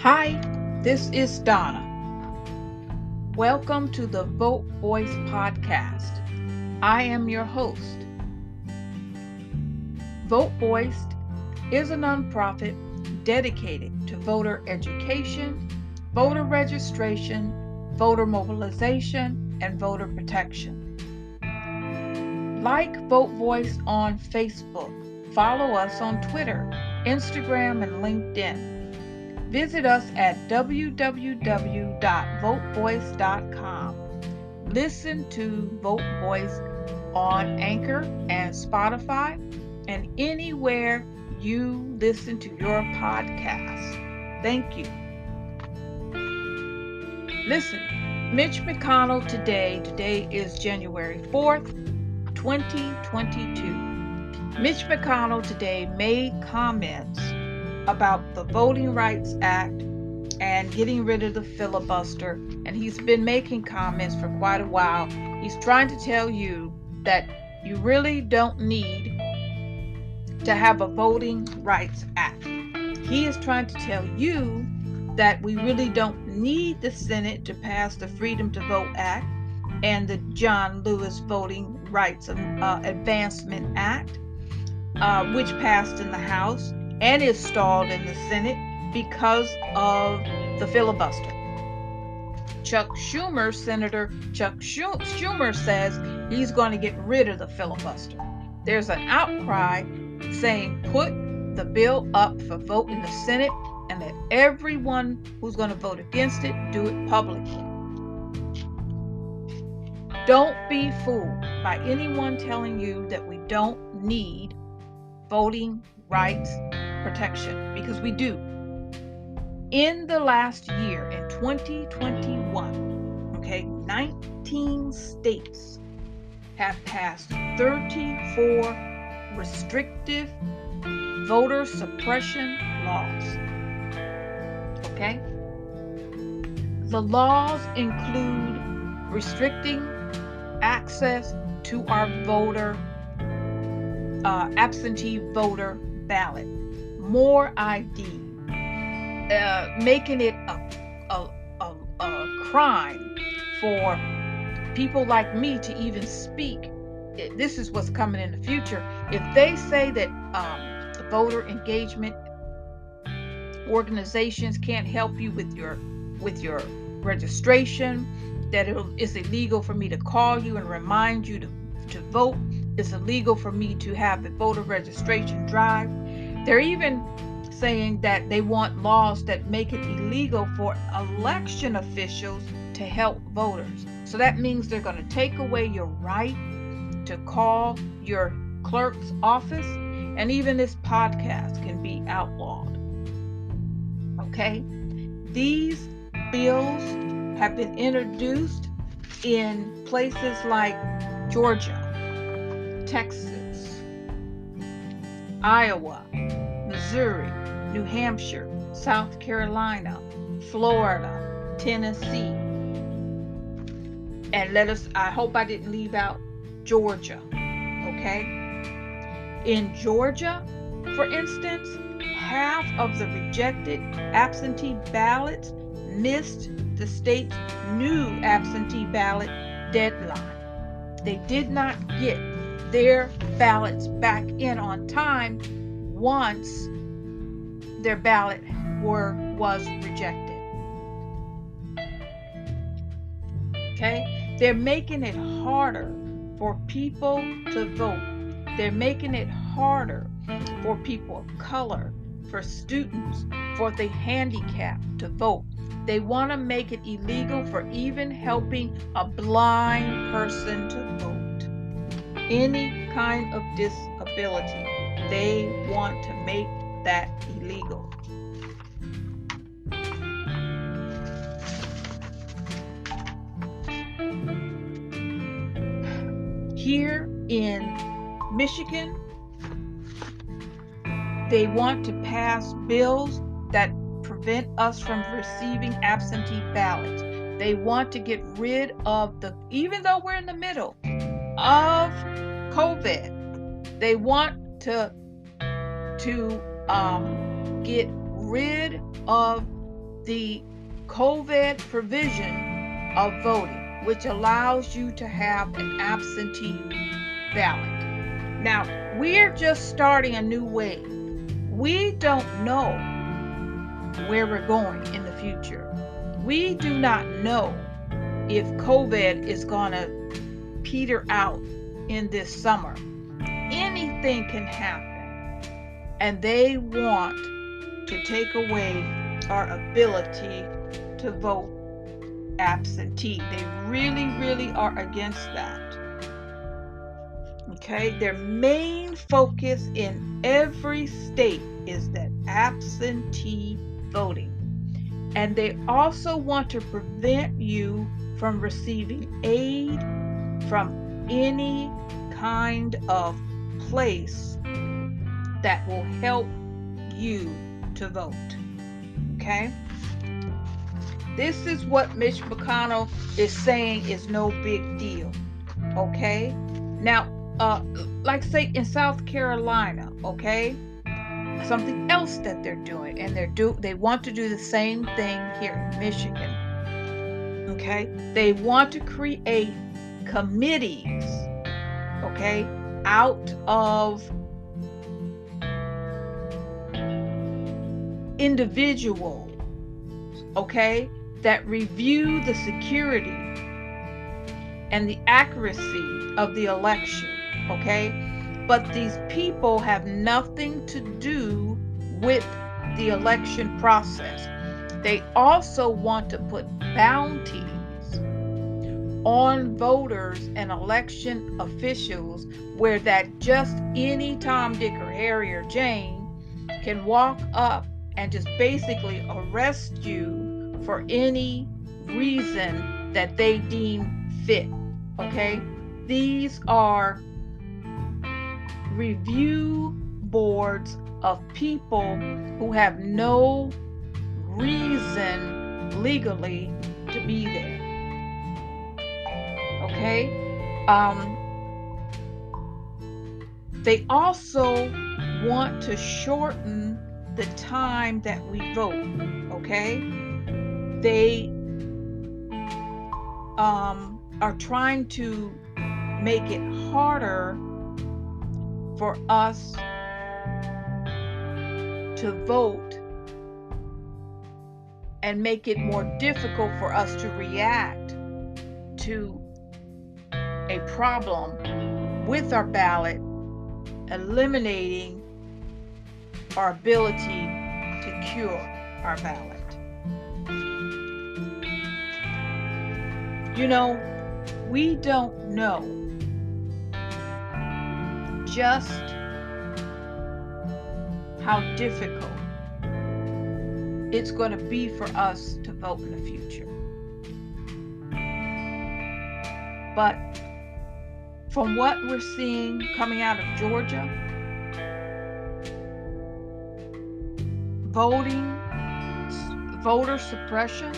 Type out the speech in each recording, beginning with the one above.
Hi, this is Donna. Welcome to the Vote Voice podcast. I am your host. Vote Voice is a nonprofit dedicated to voter education, voter registration, voter mobilization, and voter protection. Like Vote Voice on Facebook. Follow us on Twitter, Instagram, and LinkedIn. Visit us at www.votevoice.com. Listen to Vote Voice on Anchor and Spotify and anywhere you listen to your podcasts. Thank you. Listen, Mitch McConnell today is January 4th, 2022. Mitch McConnell today made comments about the Voting Rights Act and getting rid of the filibuster, and he's been making comments for quite a while. He's trying to tell you that you really don't need to have a Voting Rights Act. He is trying to tell you that we really don't need the Senate to pass the Freedom to Vote Act and the John Lewis Voting Rights Advancement Act, which passed in the House and is stalled in the Senate because of the filibuster. Senator Chuck Schumer says he's going to get rid of the filibuster. There's an outcry saying put the bill up for vote in the Senate and let everyone who's going to vote against it do it publicly. Don't be fooled by anyone telling you that we don't need voting rights protection, because we do. In the last year, in 2021, 19 states have passed 34 restrictive voter suppression laws. The laws include restricting access to our absentee voter ballot, more ID, making it a crime for people like me to even speak. This is what's coming in the future. If they say that voter engagement organizations can't help you with your registration, that it's illegal for me to call you and remind you to vote, it's illegal for me to have the voter registration drive. They're even saying that they want laws that make it illegal for election officials to help voters. So that means they're going to take away your right to call your clerk's office, and even this podcast can be outlawed. These bills have been introduced in places like Georgia, Texas, Iowa, Missouri, New Hampshire, South Carolina, Florida, Tennessee, and I hope I didn't leave out Georgia. In Georgia, for instance, half of the rejected absentee ballots missed the state's new absentee ballot deadline. They did not get their ballots back in on time once their ballot was rejected. They're making it harder for people to vote. They're making it harder for people of color, for students, for the handicapped to vote. They want to make it illegal for even helping a blind person to vote. Any kind of disability, they want to make that illegal. Here in Michigan, they want to pass bills that prevent us from receiving absentee ballots. They want to get rid of even though we're in the middle of COVID, they want to get rid of the COVID provision of voting, which allows you to have an absentee ballot. Now, we're just starting a new wave. We don't know where we're going in the future. We do not know if COVID is going to peter out in this summer. Anything can happen, and they want to take away our ability to vote absentee. They really, really are against that. Okay, their main focus in every state is that absentee voting. And they also want to prevent you from receiving aid from any kind of place that will help you to vote. Okay? This is what Mitch McConnell is saying is no big deal. Okay? Now, like say in South Carolina, okay? Something else that they're doing, and they want to do the same thing here in Michigan. Okay? They want to create committees, okay, out of individuals, okay, that review the security and the accuracy of the election, okay? But these people have nothing to do with the election process. They also want to put bounties on voters and election officials where that just any Tom, Dick, or Harry, or Jane can walk up and just basically arrest you for any reason that they deem fit, okay? These are review boards of people who have no reason legally to be there. Okay? They also want to shorten the time that we vote. Okay? They are trying to make it harder for us to vote and make it more difficult for us to react to a problem with our ballot, eliminating our ability to cure our ballot. You know, we don't know just how difficult it's going to be for us to vote in the future. But from what we're seeing coming out of Georgia, voter suppression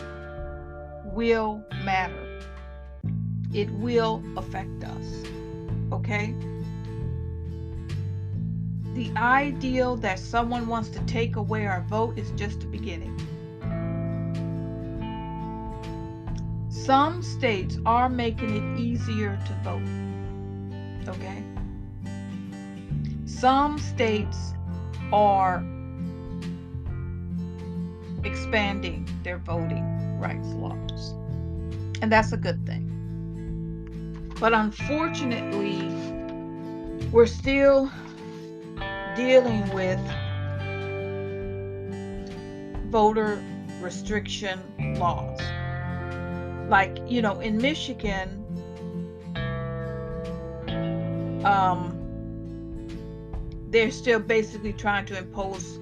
will matter. It will affect us, okay? The ideal that someone wants to take away our vote is just the beginning. Some states are making it easier to vote, okay? Some states are expanding their voting rights laws, and that's a good thing. But unfortunately, we're still dealing with voter restriction laws. Like, you know, in Michigan, they're still basically trying to impose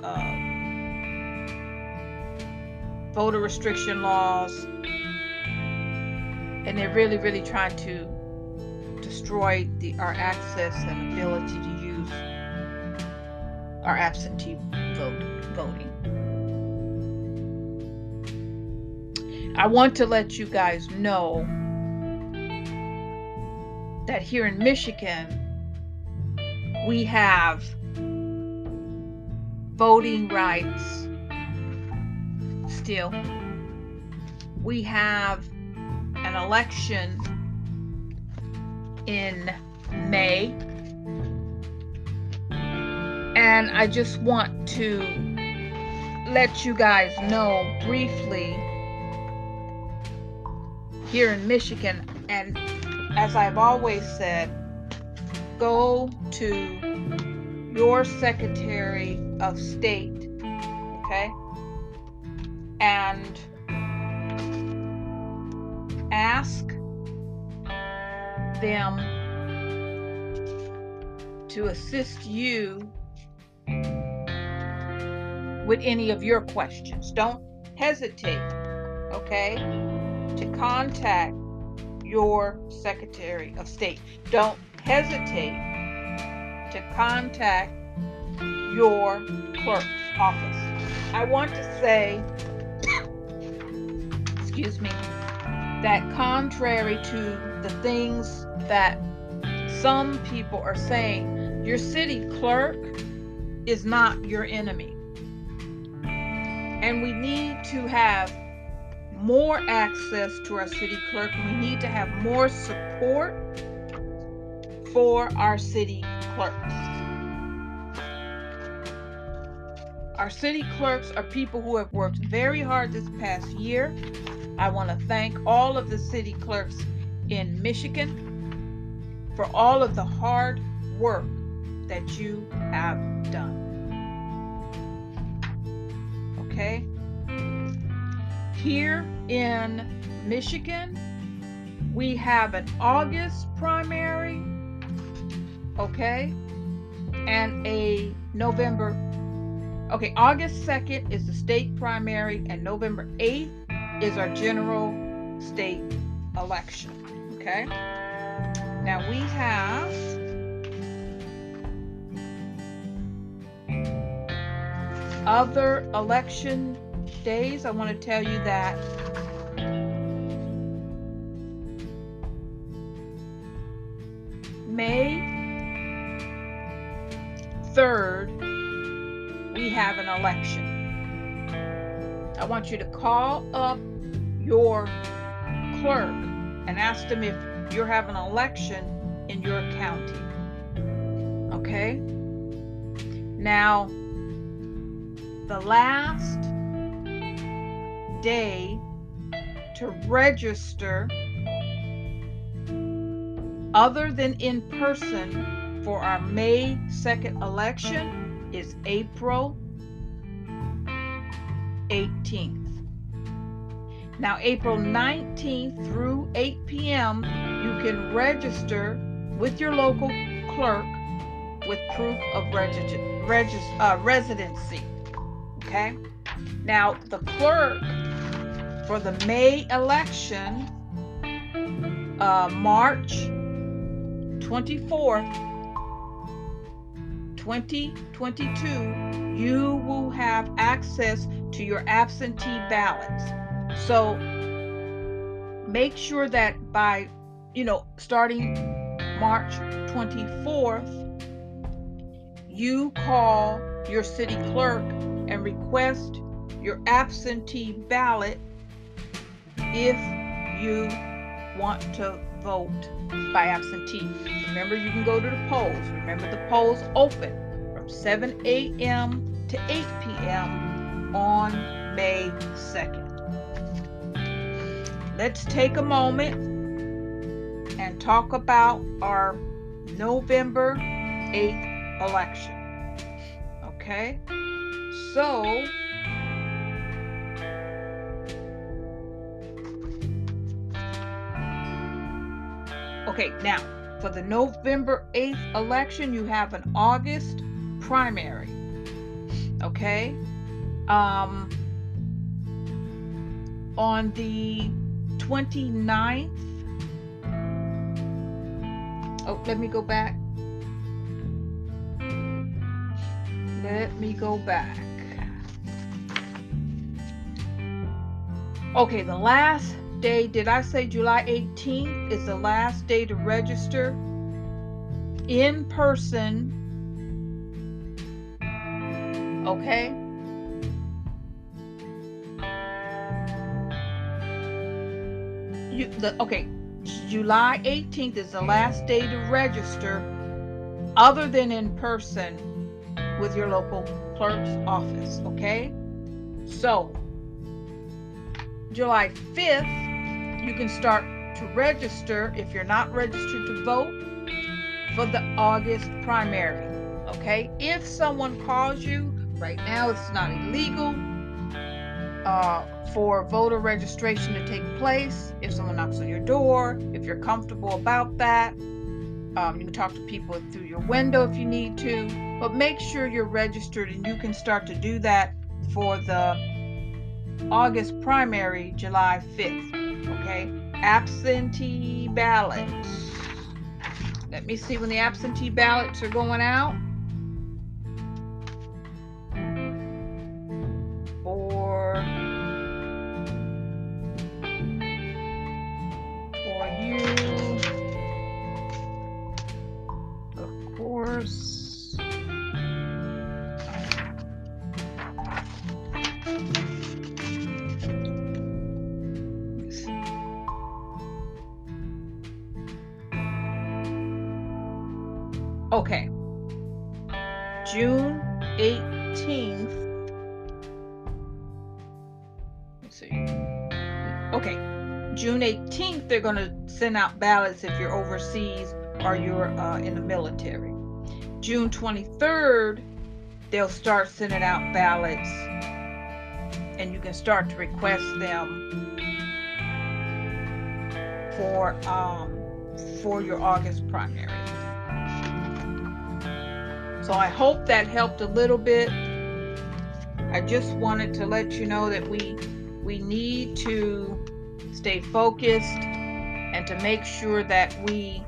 voter restriction laws, and they're really, really trying to destroy our access and ability to use our absentee voting. I want to let you guys know that here in Michigan, we have voting rights deal. We have an election in May, and I just want to let you guys know briefly here in Michigan, and as I've always said, go to your Secretary of State, okay, and ask them to assist you with any of your questions. Don't hesitate, okay, to contact your Secretary of State. Don't hesitate to contact your clerk's office. I want to say, excuse me, that contrary to the things that some people are saying, your city clerk is not your enemy. And we need to have more access to our city clerk. We need to have more support for our city clerks. Our city clerks are people who have worked very hard this past year. I want to thank all of the city clerks in Michigan for all of the hard work that you have done. Okay? Here in Michigan, we have an August primary, okay, and a November. Okay, August 2nd is the state primary, and November 8th is our general state election, okay? Now we have other election days. I want to tell you that May 3rd, we have an election. I want you to call up your clerk and ask them if you're having an election in your county. Okay? Now, the last day to register other than in person for our May 2nd election is April 18th. Now, April 19th through 8 p.m., you can register with your local clerk with proof of residency. Okay? Now, the clerk for the May election, March 24th, 2022, you will have access to your absentee ballots. So make sure that by, starting March 24th, you call your city clerk and request your absentee ballot if you want to vote by absentee. Remember, you can go to the polls. Remember, the polls open from 7 a.m. to 8 p.m. on May 2nd. Let's take a moment and talk about our November 8th election. Okay? So, now, for the November 8th election, you have an August primary. Okay? On the 29th, let me go back. Okay, the last day, did I say July 18th is the last day to register in person? Okay. July 18th is the last day to register other than in person with your local clerk's office, okay? So, July 5th, you can start to register if you're not registered to vote for the August primary, okay? If someone calls you, right now it's not illegal for voter registration to take place. If someone knocks on your door, if you're comfortable about that, you can talk to people through your window if you need to, but make sure you're registered, and you can start to do that for the August primary, July 5th, okay? Absentee ballots. Let me see when the absentee ballots are going out. For you, of course. Okay, June 18th. Let's see. Okay, June 18th, they're going to send out ballots if you're overseas or you're in the military. June 23rd, they'll start sending out ballots, and you can start to request them for your August primary. So I hope that helped a little bit. I just wanted to let you know that we need to stay focused and to make sure that we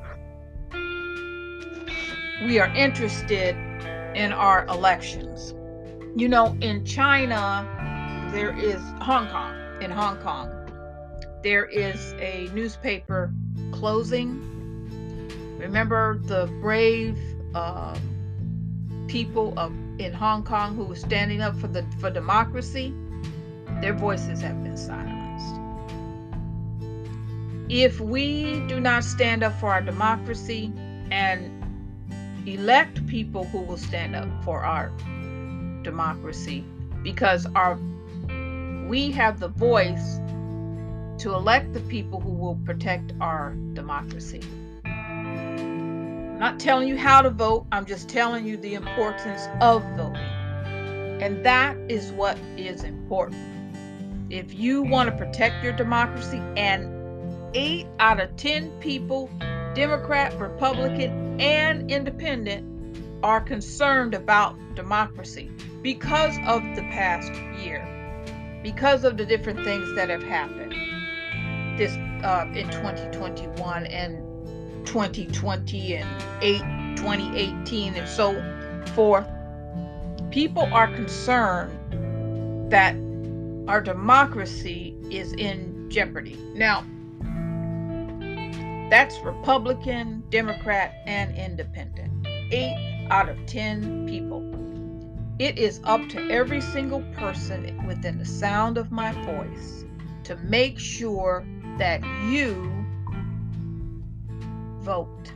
are interested in our elections. You know, in China, there is in Hong Kong, there is a newspaper closing. Remember the brave people in Hong Kong who were standing up for democracy? Their voices have been silenced. If we do not stand up for our democracy and elect people who will stand up for our democracy, because we have the voice to elect the people who will protect our democracy. I'm not telling you how to vote, I'm just telling you the importance of voting. And that is what is important. If you want to protect your democracy, and 8 out of 10 people, Democrat, Republican, and Independent, are concerned about democracy because of the past year, because of the different things that have happened in 2021 and 2020 and 2018 and so forth. People are concerned that our democracy is in jeopardy. Now, that's Republican, Democrat, and Independent. 8 out of 10 people. It is up to every single person within the sound of my voice to make sure that you vote.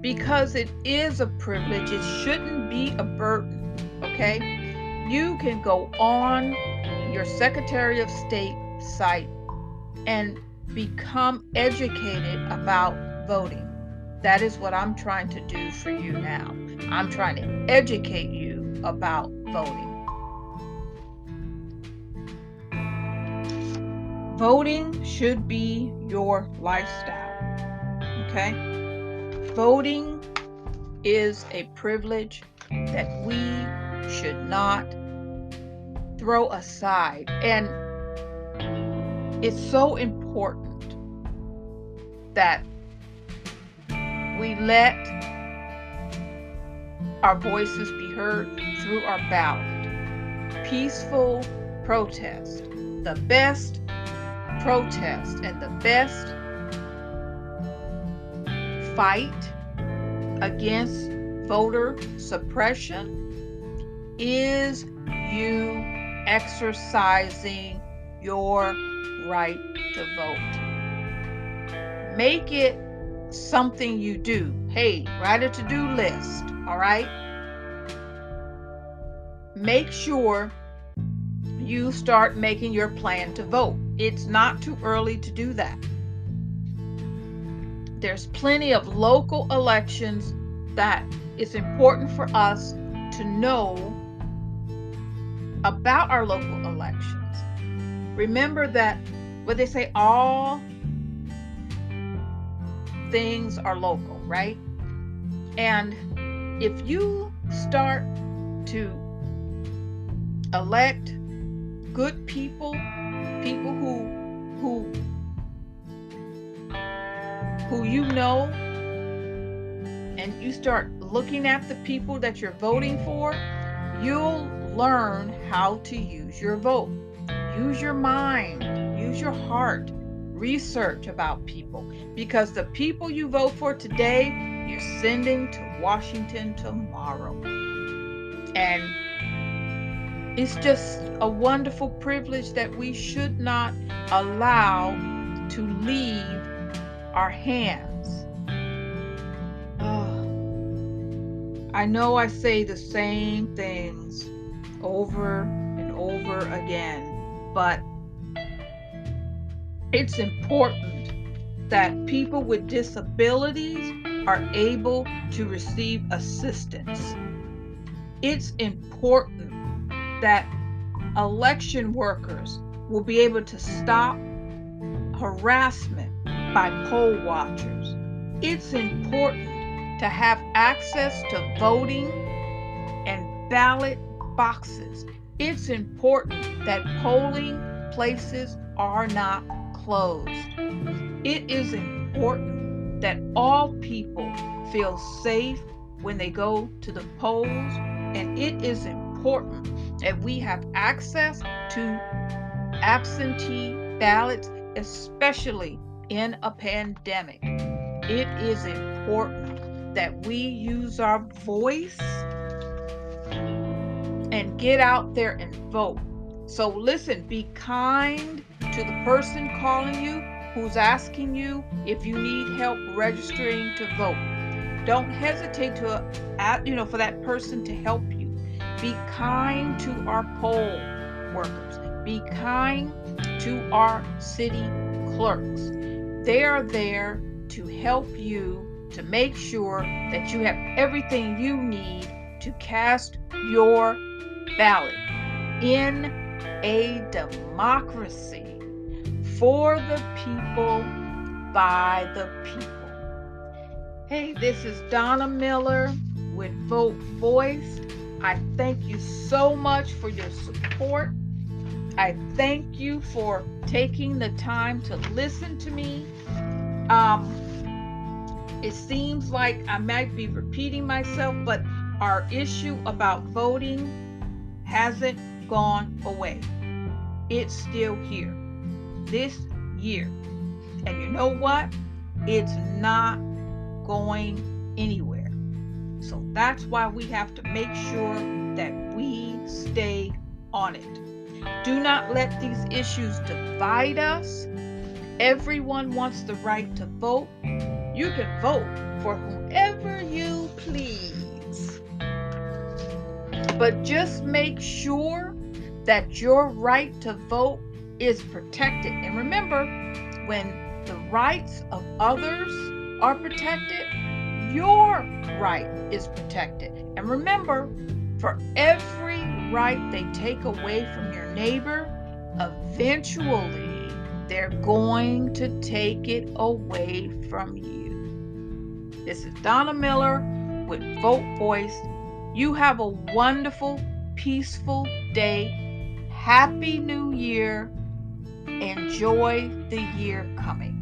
Because it is a privilege, it shouldn't be a burden, okay? You can go on your Secretary of State site and become educated about voting. That is what I'm trying to do for you now. I'm trying to educate you about voting. Voting should be your lifestyle, okay? Voting is a privilege that we should not throw aside. And it's so important that we let our voices be heard through our ballot. Peaceful protest. The best protest and the best fight against voter suppression is you exercising your right to vote. Make it something you do. Hey, write a to-do list, all right? Make sure you start making your plan to vote. It's not too early to do that. There's plenty of local elections that it's important for us to know about our local elections. Remember that what they say, all things are local, right? And if you start to elect good people who you know, and you start looking at the people that you're voting for, you'll learn how to use your vote. Use your mind, use your heart, research about people, because the people you vote for today, you're sending to Washington tomorrow. And it's just a wonderful privilege that we should not allow to leave our hands. I know I say the same things over and over again, but it's important that people with disabilities are able to receive assistance. It's important that election workers will be able to stop harassment by poll watchers. It's important to have access to voting and ballot boxes. It's important that polling places are not closed. It is important that all people feel safe when they go to the polls, and it is important that we have access to absentee ballots, especially in a pandemic. It is important that we use our voice and get out there and vote. So listen, be kind to the person calling you who's asking you if you need help registering to vote. Don't hesitate to for that person to help you. Be kind to our poll workers. Be kind to our city clerks. They are there to help you to make sure that you have everything you need to cast your ballot in a democracy for the people, by the people. Hey, this is Donna Miller with Vote Voice. I thank you so much for your support. I thank you for taking the time to listen to me. It seems like I might be repeating myself, but our issue about voting hasn't gone away. It's still here this year. And you know what? It's not going anywhere. So that's why we have to make sure that we stay on it. Do not let these issues divide us. Everyone wants the right to vote. You can vote for whomever you please. But just make sure that your right to vote is protected. And remember, when the rights of others are protected, your right is protected. And remember, for every right they take away from your neighbor, eventually they're going to take it away from you. This is Donna Miller with Vote Voice. You have a wonderful, peaceful day. Happy New Year. Enjoy the year coming.